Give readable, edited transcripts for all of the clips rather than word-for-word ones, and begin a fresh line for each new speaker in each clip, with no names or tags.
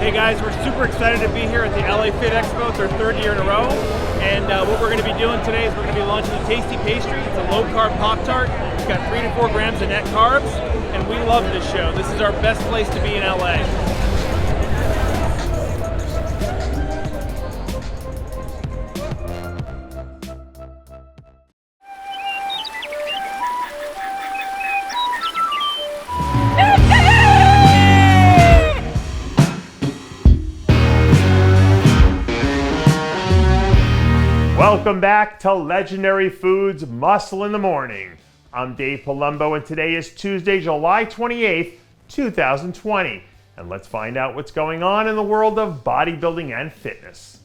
Hey guys, we're super excited to be here at the LA Fit Expo. It's our third year in a row. And what we're going to be doing today is we're going to be launching a tasty pastry. It's a low-carb Pop-Tart. It's got 3 to 4 grams of net carbs. And we love this show. This is our best place to be in LA.
Welcome back to Legendary Foods Muscle in the Morning. I'm Dave Palumbo and today is Tuesday, July 28th, 2020. And let's find out what's going on in the world of bodybuilding and fitness.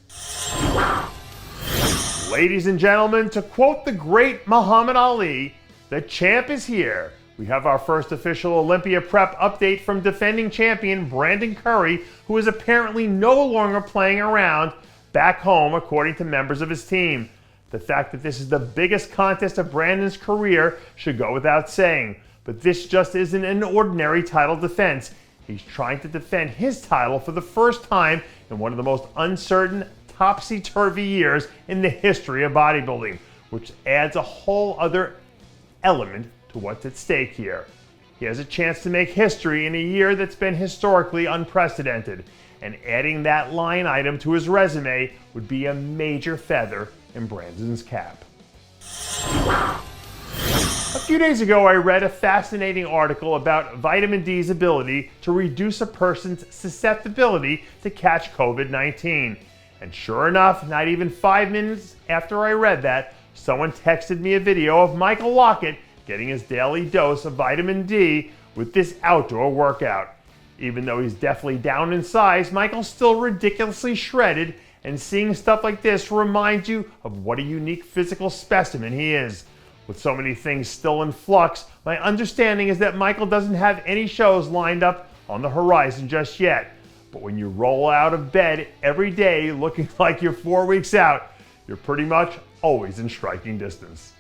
Ladies and gentlemen, to quote the great Muhammad Ali, the champ is here. We have our first official Olympia prep update from defending champion Brandon Curry, who is apparently no longer playing around back home, according to members of his team. The fact that this is the biggest contest of Brandon's career should go without saying, but this just isn't an ordinary title defense. He's trying to defend his title for the first time in one of the most uncertain, topsy-turvy years in the history of bodybuilding, which adds a whole other element to what's at stake here. He has a chance to make history in a year that's been historically unprecedented. And adding that line item to his resume would be a major feather in Brandon's cap. A few days ago, I read a fascinating article about vitamin D's ability to reduce a person's susceptibility to catch COVID-19. And sure enough, not even 5 minutes after I read that, someone texted me a video of Michael Lockett getting his daily dose of vitamin D with this outdoor workout. Even though he's definitely down in size, Michael's still ridiculously shredded, and seeing stuff like this reminds you of what a unique physical specimen he is. With so many things still in flux, my understanding is that Michael doesn't have any shows lined up on the horizon just yet. But when you roll out of bed every day looking like you're 4 weeks out, you're pretty much always in striking distance.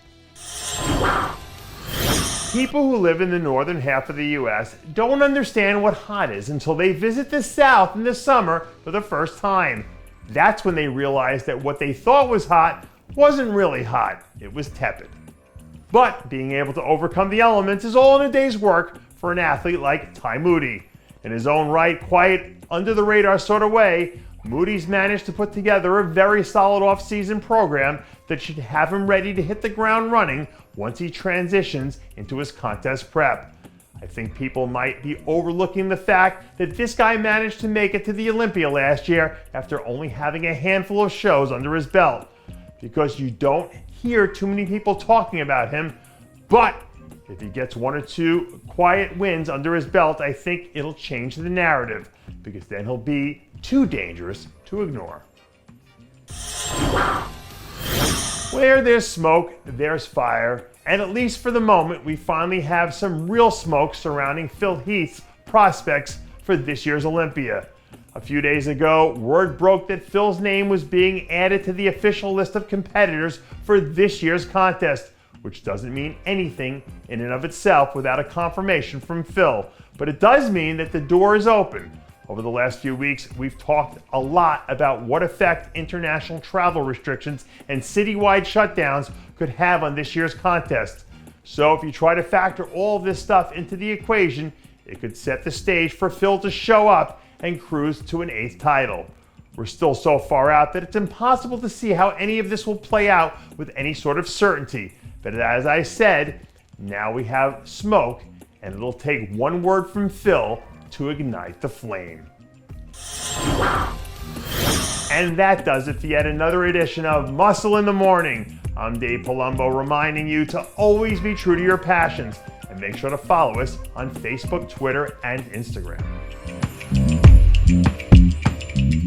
People who live in the northern half of the US don't understand what hot is until they visit the South in the summer for the first time. That's when they realize that what they thought was hot wasn't really hot, it was tepid. But being able to overcome the elements is all in a day's work for an athlete like Moody. In his own right, quiet, under-the-radar sort of way, Moody's managed to put together a very solid off-season program that should have him ready to hit the ground running once he transitions into his contest prep. I think people might be overlooking the fact that this guy managed to make it to the Olympia last year after only having a handful of shows under his belt. Because you don't hear too many people talking about him, but if he gets 1 or 2 quiet wins under his belt, I think it'll change the narrative, because then he'll be too dangerous to ignore. Where there's smoke, there's fire, and at least for the moment, we finally have some real smoke surrounding Heath's prospects for this year's Olympia. A few days ago, word broke that Phil's name was being added to the official list of competitors for this year's contest, which doesn't mean anything in and of itself without a confirmation from Phil, but it does mean that the door is open. Over the last few weeks, we've talked a lot about what effect international travel restrictions and citywide shutdowns could have on this year's contest. So if you try to factor all of this stuff into the equation, it could set the stage for Phil to show up and cruise to an 8th title. We're still so far out that it's impossible to see how any of this will play out with any sort of certainty. But as I said, now we have smoke, and it'll take one word from Phil to ignite the flame. And that does it for yet another edition of Muscle in the Morning. I'm Dave Palumbo, reminding you to always be true to your passions, and make sure to follow us on Facebook, Twitter, and Instagram.